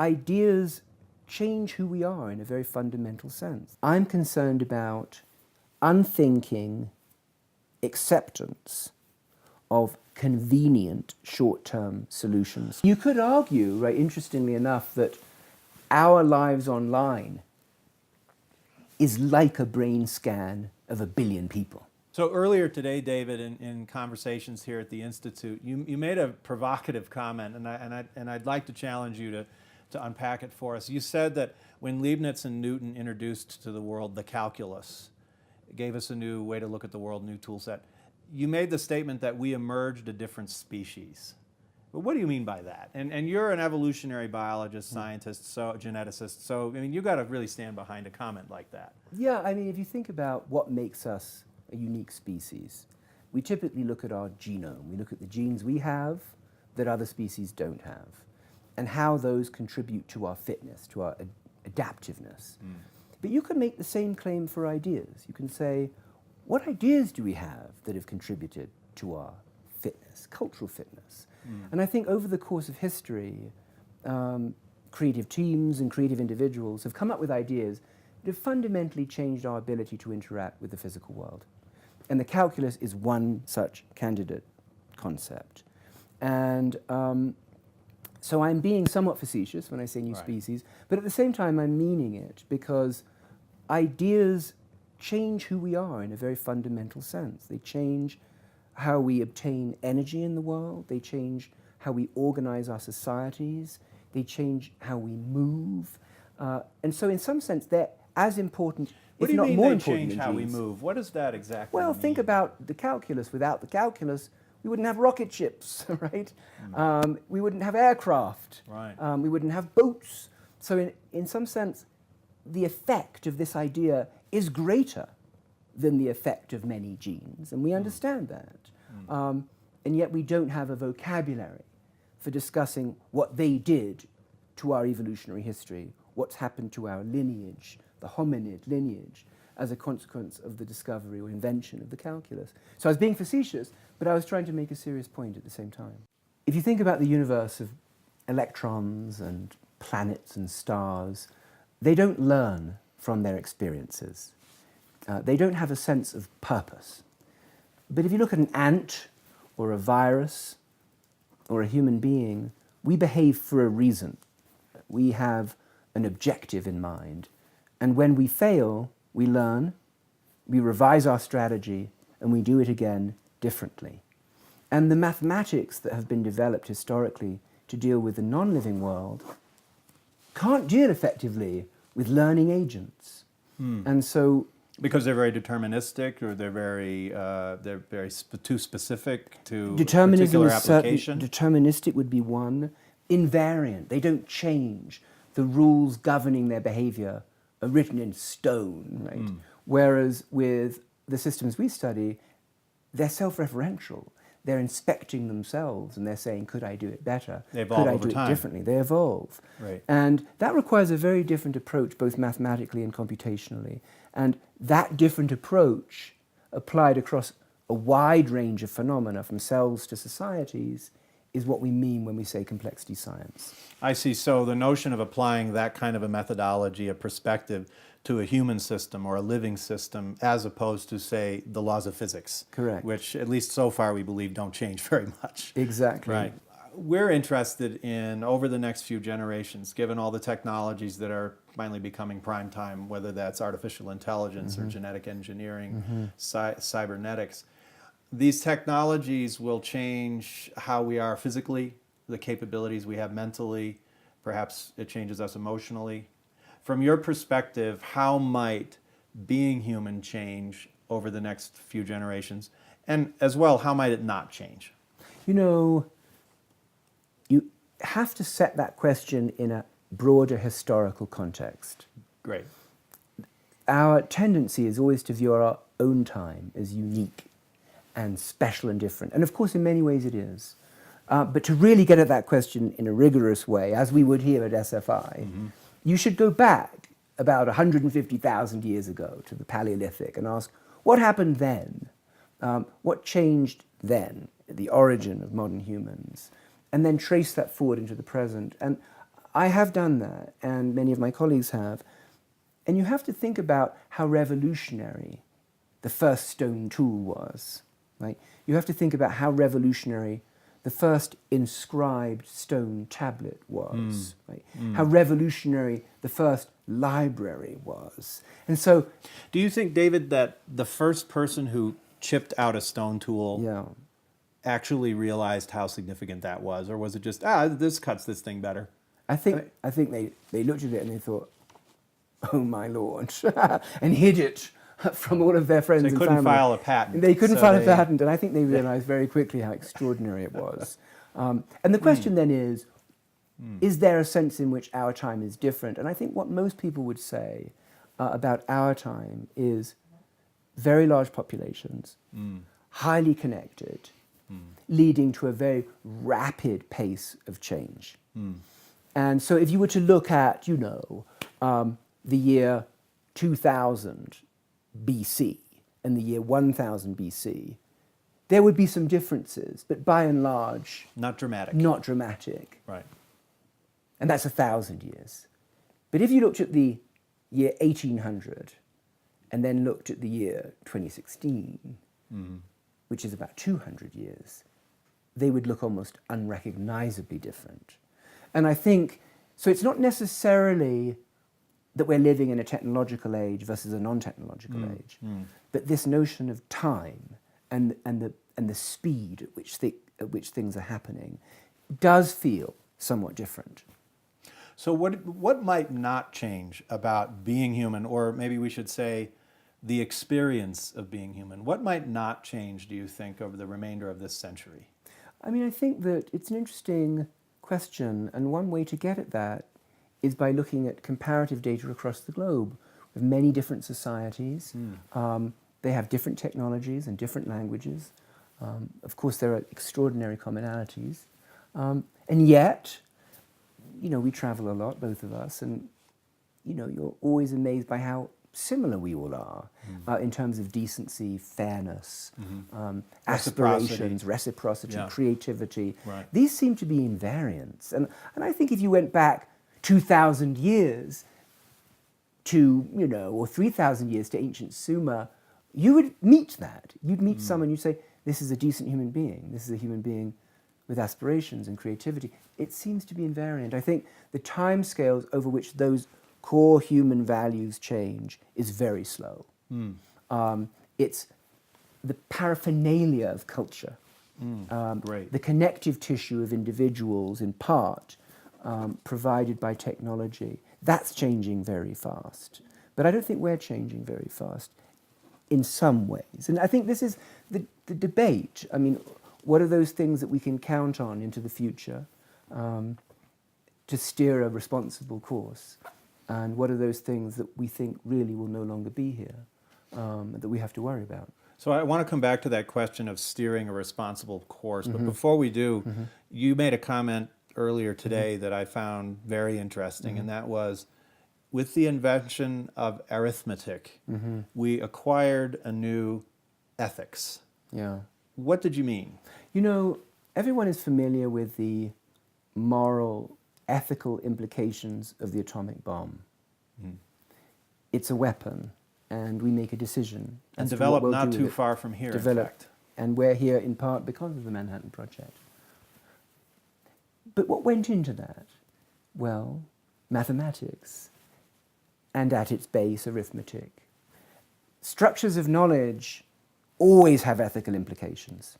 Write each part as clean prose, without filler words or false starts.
ideas change who we are in a very fundamental sense. I'm concerned about unthinking acceptance of convenient short-term solutions. You could argue, right, interestingly enough, that our lives online is like a brain scan of 1 billion people. So earlier today, David, in conversations here at the Institute, you made a provocative comment, and I'd like to challenge you to unpack it for us. You said that when Leibniz and Newton introduced to the world the calculus, it gave us a new way to look at the world, new tool set. You made the statement that we emerged a different species. But what do you mean by that? And you're an evolutionary biologist, scientist, so geneticist, so I mean, you've got to really stand behind a comment like that. Yeah, I mean, if you think about what makes us a unique species, we typically look at our genome. We look at the genes we have that other species don't have, and how those contribute to our fitness, to our adaptiveness. But you can make the same claim for ideas. You can say, what ideas do we have that have contributed to our fitness, cultural fitness? And I think over the course of history, creative teams and creative individuals have come up with ideas that have fundamentally changed our ability to interact with the physical world. And the calculus is one such candidate concept. And so I'm being somewhat facetious when I say new species, but at the same time I'm meaning it, because ideas change who we are in a very fundamental sense. They change how we obtain energy in the world, they change how we organize our societies, they change how we move. And so in some sense they're as important, if not more important than genes. What do you mean they change how we move? What does that exactly mean? Well, think about the calculus. Without the calculus, we wouldn't have rocket ships, right? We wouldn't have aircraft. Right. We wouldn't have boats. So in some sense, the effect of this idea is greater than the effect of many genes, and we understand that. And yet we don't have a vocabulary for discussing what they did to our evolutionary history, what's happened to our lineage, the hominid lineage, as a consequence of the discovery or invention of the calculus. So I was being facetious, but I was trying to make a serious point at the same time. If you think about the universe of electrons and planets and stars, they don't learn from their experiences. They don't have a sense of purpose. But if you look at an ant or a virus or a human being, we behave for a reason. We have an objective in mind. And when we fail, we learn, we revise our strategy, and we do it again differently. And the mathematics that have been developed historically to deal with the non-living world can't deal effectively with learning agents. And so, because they're very deterministic, or they're very too specific to determinism particular is application? Deterministic would be one. Invariant, they don't change. The rules governing their behavior are written in stone, right? Whereas with the systems we study, they're self-referential. They're inspecting themselves and they're saying, could I do it better? They evolve could I over do time. it differently? They evolve. Right. And that requires a very different approach, both mathematically and computationally. And that different approach, applied across a wide range of phenomena, from cells to societies, is what we mean when we say complexity science. I see. So the notion of applying that kind of a methodology, a perspective, to a human system or a living system, as opposed to, say, the laws of physics. Correct. Which, at least so far, we believe don't change very much. Exactly. Right. We're interested in, over the next few generations, given all the technologies that are finally becoming prime time, whether that's artificial intelligence or genetic engineering, cybernetics, these technologies will change how we are physically, the capabilities we have mentally, perhaps it changes us emotionally. From your perspective, how might being human change over the next few generations? And as well, how might it not change? You know, you have to set that question in a broader historical context. Great. Our tendency is always to view our own time as unique and special and different. And of course, in many ways it is. But to really get at that question in a rigorous way, as we would here at SFI, you should go back about 150,000 years ago to the Paleolithic and ask, what happened then? What changed then, at the origin of modern humans? And then trace that forward into the present. And I have done that, and many of my colleagues have. And you have to think about how revolutionary the first stone tool was, right? You have to think about how revolutionary the first inscribed stone tablet was, right? How revolutionary the first library was. And so... Do you think, David, that the first person who chipped out a stone tool Yeah. actually realized how significant that was? Or was it just, this cuts this thing better? I think they looked at it and they thought, oh my Lord, and hid it from all of their friends and family. They couldn't file a patent. They couldn't file a patent, and I think they realized very quickly how extraordinary it was. And the question then is there a sense in which our time is different? And I think what most people would say about our time is very large populations, highly connected, leading to a very rapid pace of change. And so if you were to look at, the year 2000 BC and the year 1000 BC, there would be some differences, but by and large... Not dramatic. Not dramatic. Right. And that's 1,000 years. But if you looked at the year 1800 and then looked at the year 2016, which is about 200 years, they would look almost unrecognizably different. And I think, so it's not necessarily that we're living in a technological age versus a non-technological age, but this notion of time and the speed at which things are happening does feel somewhat different. So what might not change about being human, or maybe we should say the experience of being human? What might not change, do you think, over the remainder of this century? I mean, I think that it's an interesting question, and one way to get at that is by looking at comparative data across the globe with many different societies. They have different technologies and different languages. Of course, there are extraordinary commonalities. And yet, we travel a lot, both of us, and, you're always amazed by how similar we all are in terms of decency, fairness, aspirations, reciprocity, creativity. Right. These seem to be invariants. And I think if you went back 2,000 years to, or 3,000 years to ancient Sumer, you would meet that. You'd meet someone, you'd say, this is a decent human being. This is a human being with aspirations and creativity. It seems to be invariant. I think the timescales over which those core human values change is very slow. It's the paraphernalia of culture, Great. the connective tissue of individuals in part provided by technology. That's changing very fast. But I don't think we're changing very fast in some ways. And I think this is the debate. I mean, what are those things that we can count on into the future to steer a responsible course? And what are those things that we think really will no longer be here that we have to worry about? So I want to come back to that question of steering a responsible course. But before we do, you made a comment earlier today that I found very interesting, and that was, with the invention of arithmetic, we acquired a new ethics. Yeah. What did you mean? Everyone is familiar with the moral, ethical implications of the atomic bomb. It's a weapon, and we make a decision. And developed not too far from here, in fact. And we're here in part because of the Manhattan Project. But what went into that? Well, mathematics, and at its base, arithmetic. Structures of knowledge always have ethical implications.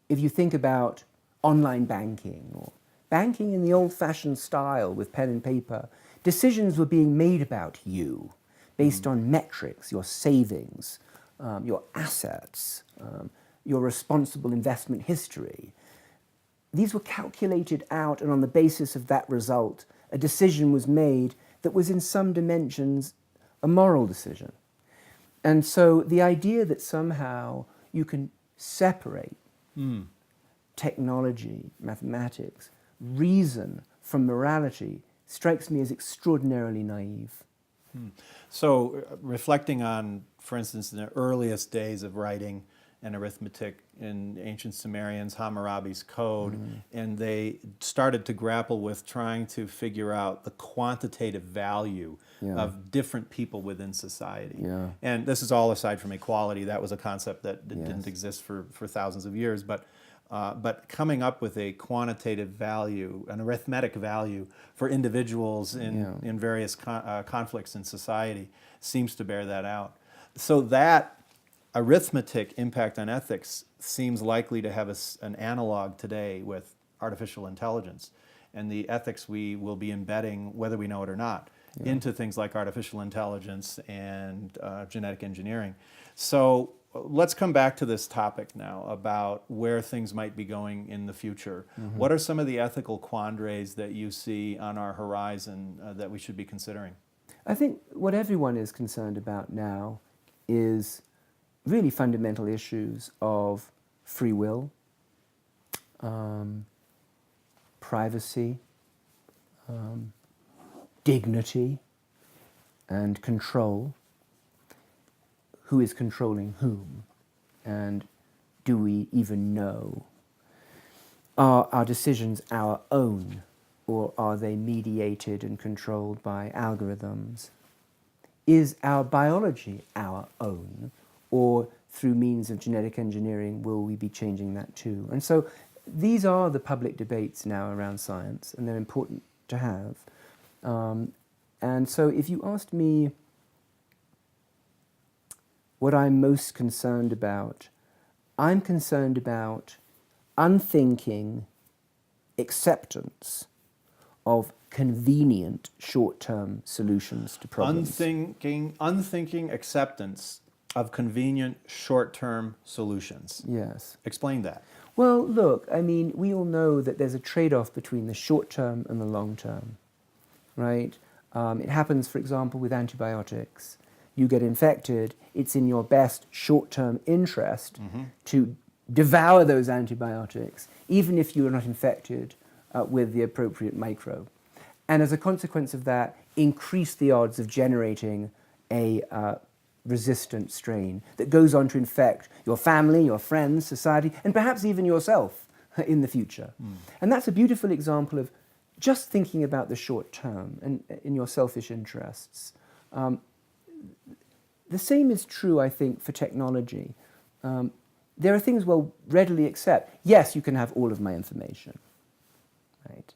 If you think about online banking, or banking in the old-fashioned style with pen and paper, decisions were being made about you based on metrics, your savings, your assets, your responsible investment history. These were calculated out, and on the basis of that result, a decision was made that was in some dimensions a moral decision. And so the idea that somehow you can separate technology, mathematics, reason from morality strikes me as extraordinarily naive. So reflecting on, for instance, in the earliest days of writing, and arithmetic in ancient Sumerians, Hammurabi's code, and they started to grapple with trying to figure out the quantitative value of different people within society. Yeah. And this is all aside from equality. That was a concept that didn't exist for thousands of years. But coming up with a quantitative value, an arithmetic value for individuals in various conflicts in society seems to bear that out. So that arithmetic impact on ethics seems likely to have an analog today with artificial intelligence and the ethics we will be embedding, whether we know it or not, into things like artificial intelligence and genetic engineering. So let's come back to this topic now about where things might be going in the future. What are some of the ethical quandaries that you see on our horizon that we should be considering? I think what everyone is concerned about now is really fundamental issues of free will, privacy, dignity, and control. Who is controlling whom? And do we even know? Are our decisions our own, or are they mediated and controlled by algorithms? Is our biology our own, or through means of genetic engineering will we be changing that too? And so these are the public debates now around science, and they're important to have. And so if you asked me what I'm most concerned about, I'm concerned about unthinking acceptance of convenient short-term solutions to problems. Unthinking acceptance of convenient short-term solutions. Yes. Explain that. Well, look, I mean, we all know that there's a trade-off between the short-term and the long-term, right? It happens, for example, with antibiotics. You get infected, it's in your best short-term interest to devour those antibiotics, even if you are not infected with the appropriate microbe. And as a consequence of that, increase the odds of generating a resistant strain that goes on to infect your family, your friends, society, and perhaps even yourself in the future. And that's a beautiful example of just thinking about the short term and in your selfish interests. The same is true, I think, for technology. There are things we'll readily accept. Yes, you can have all of my information, right?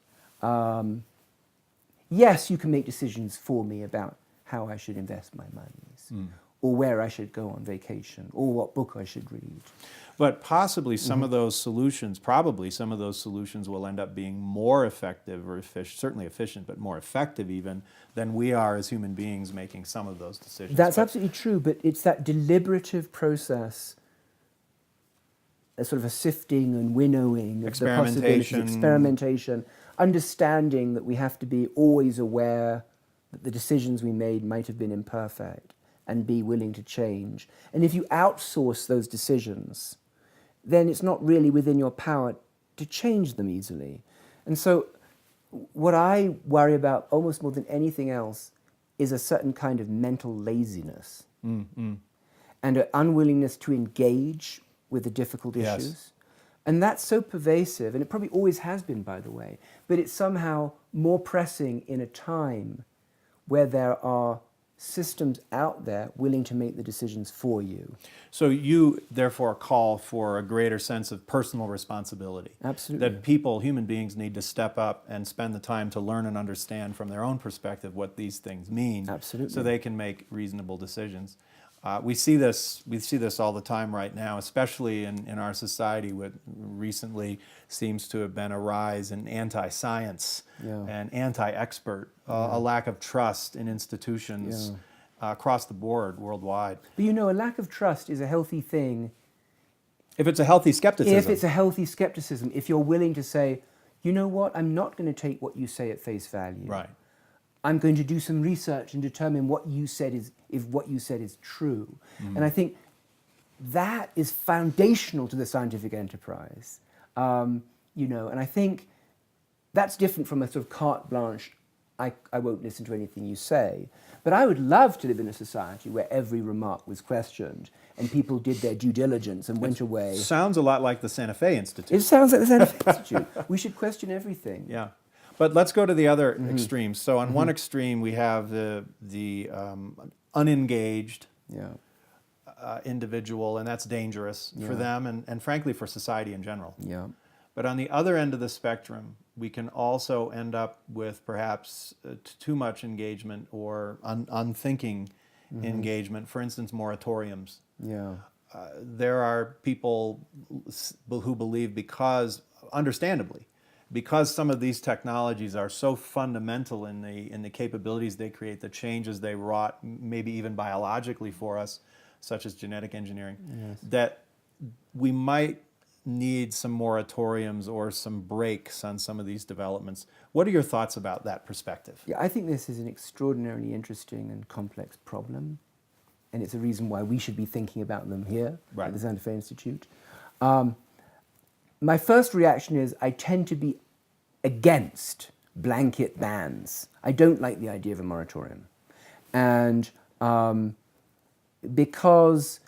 Yes, you can make decisions for me about how I should invest my monies, or where I should go on vacation, or what book I should read. But possibly some of those solutions, probably some of those solutions will end up being more effective or certainly efficient, but more effective even than we are as human beings making some of those decisions. That's absolutely true, but it's that deliberative process, a sort of a sifting and winnowing of the possibilities, experimentation, understanding that we have to be always aware that the decisions we made might have been imperfect and be willing to change. And if you outsource those decisions, then it's not really within your power to change them easily. And so what I worry about almost more than anything else is a certain kind of mental laziness and an unwillingness to engage with the difficult issues. And that's so pervasive, and it probably always has been, by the way, but it's somehow more pressing in a time where there are systems out there willing to make the decisions for you. So you therefore call for a greater sense of personal responsibility. Absolutely. That people, human beings, need to step up and spend the time to learn and understand from their own perspective what these things mean. Absolutely. So they can make reasonable decisions. We see this all the time right now, especially in our society. What recently seems to have been a rise in anti-science and anti-expert, a lack of trust in institutions across the board worldwide. But you know, a lack of trust is a healthy thing. If it's a healthy skepticism. If it's a healthy skepticism, if you're willing to say, you know what, I'm not going to take what you say at face value. Right. I'm going to do some research and determine what you said is, if what you said is true. And I think that is foundational to the scientific enterprise. You know, and I think that's different from a sort of carte blanche I won't listen to anything you say. But I would love to live in a society where every remark was questioned and people did their due diligence and went away. Sounds a lot like the Santa Fe Institute. It sounds like the Santa Fe Institute. We should question everything. Yeah. But let's go to the other extremes. So on one extreme, we have the unengaged individual, and that's dangerous for them and frankly for society in general. Yeah. But on the other end of the spectrum, we can also end up with perhaps too much engagement or unthinking engagement. For instance, moratoriums. Yeah. There are people who believe understandably, because some of these technologies are so fundamental in the capabilities they create, the changes they wrought, maybe even biologically for us, such as genetic engineering, that we might need some moratoriums or some breaks on some of these developments. What are your thoughts about that perspective? Yeah, I think this is an extraordinarily interesting and complex problem, and it's a reason why we should be thinking about them here at the Santa Fe Institute. My first reaction is I tend to be against blanket bans. I don't like the idea of a moratorium. And because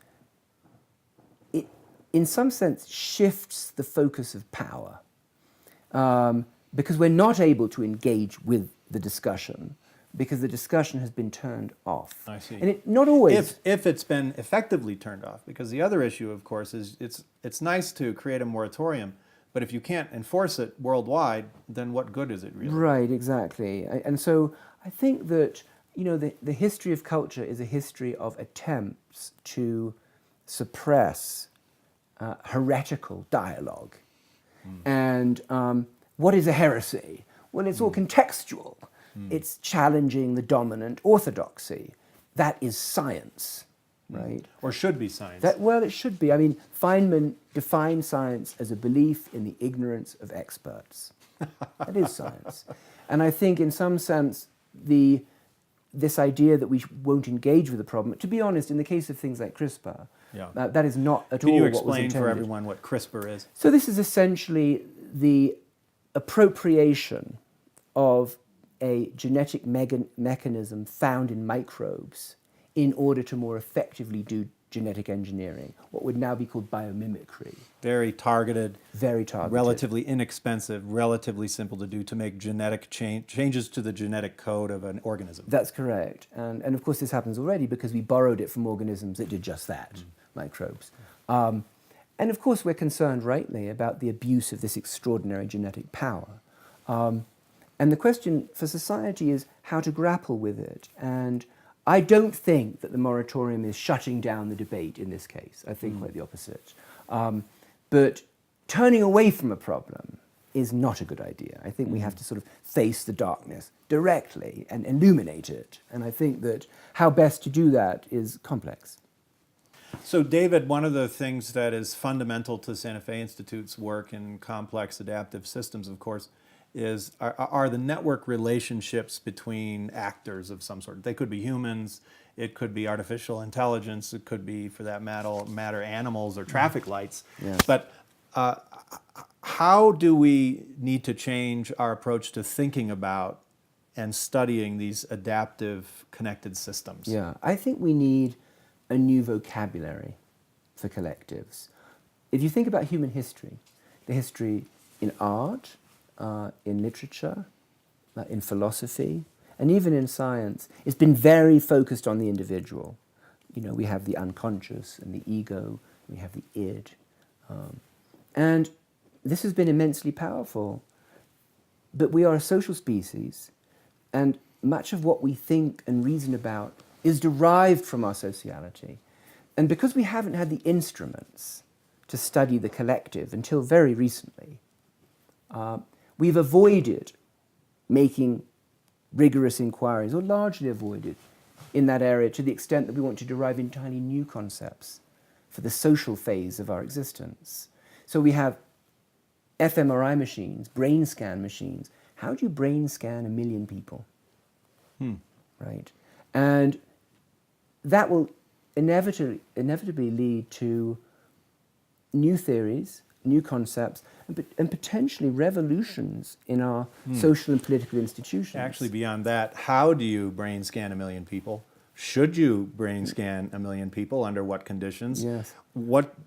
it, in some sense, shifts the focus of power. Because we're not able to engage with the discussion, because the discussion has been turned off. I see. And not always. If it's been effectively turned off, because the other issue, of course, is it's nice to create a moratorium, but if you can't enforce it worldwide, then what good is it really? Right, exactly. And so I think that, you know, the history of culture is a history of attempts to suppress heretical dialogue. And what is a heresy? Well, it's all contextual. It's challenging the dominant orthodoxy. That is science, right? Or should be science. Well, it should be. I mean, Feynman defined science as a belief in the ignorance of experts. That is science. And I think in some sense, this idea that we won't engage with the problem, to be honest, in the case of things like CRISPR, that is not at all what was intended. Can you explain for everyone what CRISPR is? So this is essentially the appropriation of a genetic mechanism found in microbes in order to more effectively do genetic engineering, what would now be called biomimicry. Very targeted, relatively inexpensive, relatively simple to do, to make genetic changes to the genetic code of an organism. That's correct. And of course this happens already because we borrowed it from organisms that did just that, microbes. And of course we're concerned rightly about the abuse of this extraordinary genetic power. And the question for society is how to grapple with it. And I don't think that the moratorium is shutting down the debate in this case. I think quite the opposite. But turning away from a problem is not a good idea. I think we have to sort of face the darkness directly and illuminate it. And I think that how best to do that is complex. So David, one of the things that is fundamental to Santa Fe Institute's work in complex adaptive systems, of course, are the network relationships between actors of some sort. They could be humans, it could be artificial intelligence, it could be, for that matter, animals or traffic lights. Yes. But how do we need to change our approach to thinking about and studying these adaptive connected systems? Yeah, I think we need a new vocabulary for collectives. If you think about human history, the history in art, in literature, in philosophy, and even in science, it's been very focused on the individual. You know, we have the unconscious and the ego, we have the id. And this has been immensely powerful. But we are a social species, and much of what we think and reason about is derived from our sociality. And because we haven't had the instruments to study the collective until very recently, we've avoided making rigorous inquiries, or largely avoided, in that area to the extent that we want to derive entirely new concepts for the social phase of our existence. So we have fMRI machines, brain scan machines. How do you brain scan 1 million people? Right? And that will inevitably lead to new theories new concepts, and potentially revolutions in our social and political institutions. Actually, beyond that, how do you brain scan 1 million people? Should you brain scan 1 million people? Under what conditions? Yes.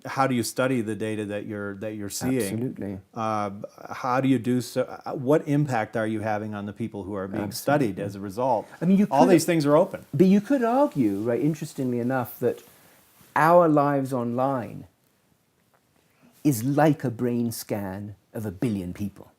How do you study the data that you're seeing? Absolutely. How do you do so? What impact are you having on the people who are being studied as a result? I mean, all these things are open. But you could argue, right, interestingly enough, that our lives online is like a brain scan of 1 billion people.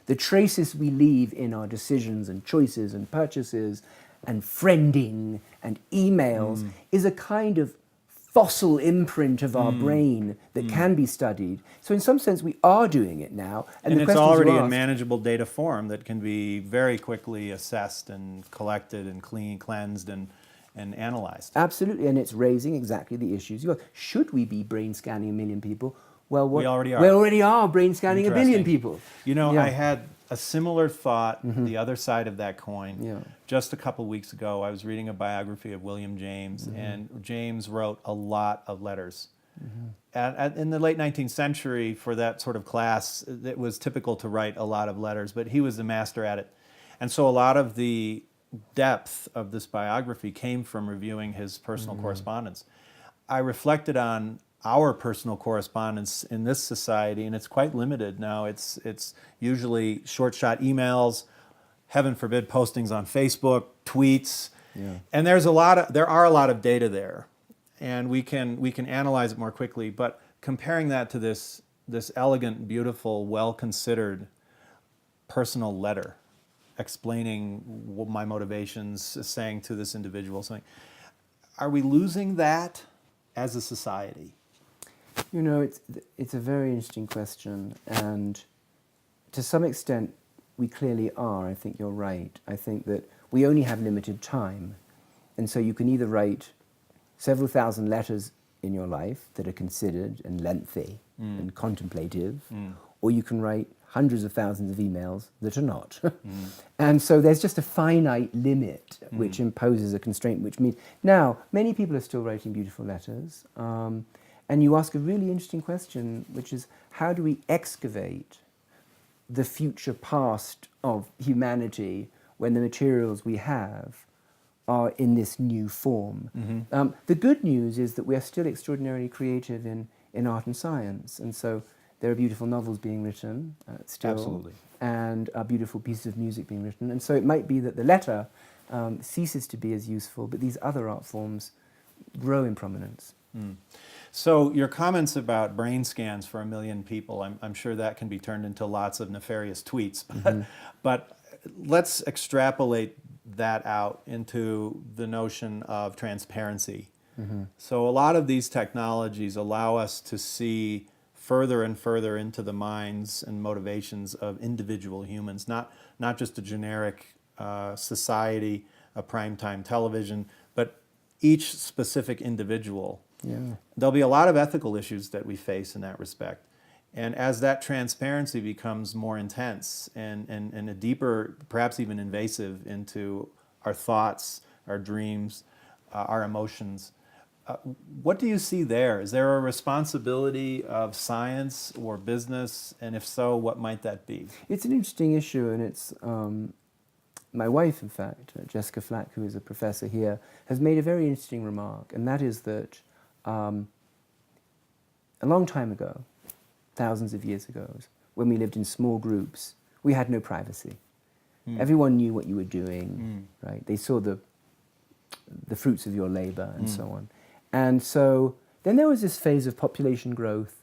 The traces we leave in our decisions and choices and purchases and friending and emails is a kind of fossil imprint of our brain that can be studied. So in some sense, we are doing it now. And it's already in manageable data form that can be very quickly assessed and collected and cleansed and analyzed. Absolutely, and it's raising exactly the issues. Should we be brain scanning 1 million people? Well, we already are. We already are brain scanning 1 billion people. You know, I had a similar thought, the other side of that coin. Yeah. Just a couple weeks ago, I was reading a biography of William James, and James wrote a lot of letters. In the late 19th century, for that sort of class, it was typical to write a lot of letters, but he was a master at it. And so a lot of the depth of this biography came from reviewing his personal correspondence. I reflected on our personal correspondence in this society, and it's quite limited now. It's usually short shot emails, heaven forbid postings on Facebook, tweets, and there are a lot of data there, and we can analyze it more quickly. But comparing that to this elegant, beautiful, well considered personal letter, explaining my motivations, saying to this individual something, are we losing that as a society? You know, it's a very interesting question, and to some extent we clearly are. I think you're right. I think that we only have limited time, and so you can either write several thousand letters in your life that are considered and lengthy and contemplative, or you can write hundreds of thousands of emails that are not. And so there's just a finite limit which imposes a constraint, which means now many people are still writing beautiful letters. And you ask a really interesting question, which is, how do we excavate the future past of humanity when the materials we have are in this new form? The good news is that we are still extraordinarily creative in art and science, and so there are beautiful novels being written still. Absolutely. And beautiful pieces of music being written. And so it might be that the letter ceases to be as useful, but these other art forms grow in prominence. So your comments about brain scans for 1 million people, I'm sure that can be turned into lots of nefarious tweets, but let's extrapolate that out into the notion of transparency. So a lot of these technologies allow us to see further and further into the minds and motivations of individual humans, not just a generic society, a primetime television, but each specific individual. There'll be a lot of ethical issues that we face in that respect. And as that transparency becomes more intense and a deeper, perhaps even invasive into our thoughts, our dreams, our emotions, what do you see there? Is there a responsibility of science or business? And if so, what might that be? It's an interesting issue, and it's my wife, in fact, Jessica Flack, who is a professor here, has made a very interesting remark, and that is that a long time ago, thousands of years ago, when we lived in small groups, we had no privacy. Everyone knew what you were doing, right? They saw the fruits of your labor and so on. And so then there was this phase of population growth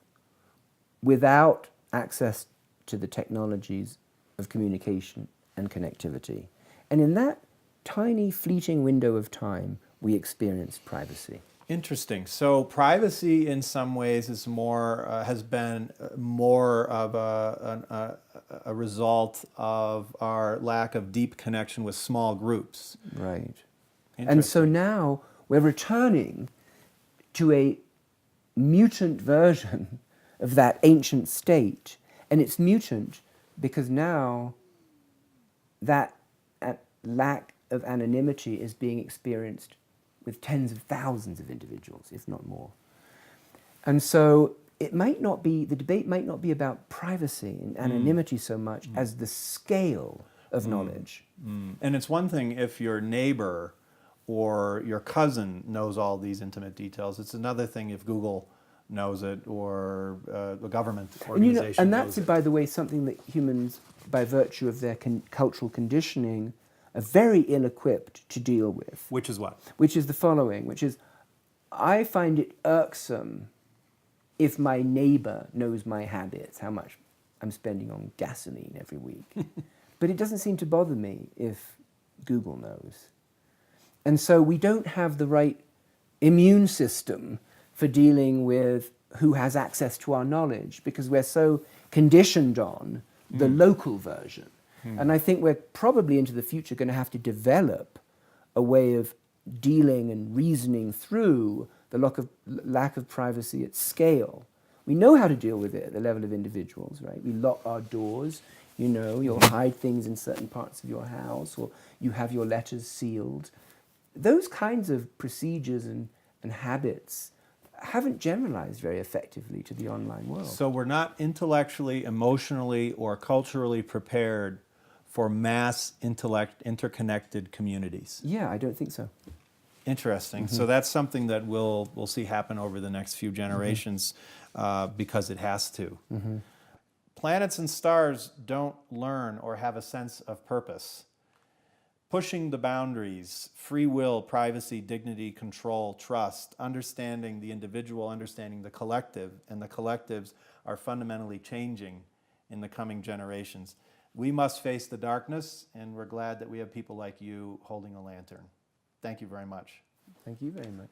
without access to the technologies of communication and connectivity. And in that tiny fleeting window of time, we experienced privacy. Interesting. So privacy, in some ways, is has been more of a result of our lack of deep connection with small groups. Right. And so now we're returning to a mutant version of that ancient state, and it's mutant because now that lack of anonymity is being experienced with tens of thousands of individuals, if not more. And so it might not be, the debate might not be about privacy and anonymity so much as the scale of knowledge. And it's one thing if your neighbor or your cousin knows all these intimate details. It's another thing if Google knows it or the government organization And that's, knows it. by the way, something that humans, by virtue of their cultural conditioning, are very ill-equipped to deal with. Which is what? Which is the following, which is, I find it irksome if my neighbor knows my habits, how much I'm spending on gasoline every week. But it doesn't seem to bother me if Google knows. And so we don't have the right immune system for dealing with who has access to our knowledge, because we're so conditioned on the local version. And I think we're probably into the future going to have to develop a way of dealing and reasoning through the lack of privacy at scale. We know how to deal with it at the level of individuals, right? We lock our doors, you know, you'll hide things in certain parts of your house, or you have your letters sealed. Those kinds of procedures and habits haven't generalized very effectively to the online world. So we're not intellectually, emotionally, or culturally prepared for mass interconnected communities. Yeah, I don't think so. Interesting. So that's something that we'll see happen over the next few generations because it has to. Planets and stars don't learn or have a sense of purpose. Pushing the boundaries, free will, privacy, dignity, control, trust, understanding the individual, understanding the collective, and the collectives are fundamentally changing in the coming generations. We must face the darkness, and we're glad that we have people like you holding a lantern. Thank you very much. Thank you very much.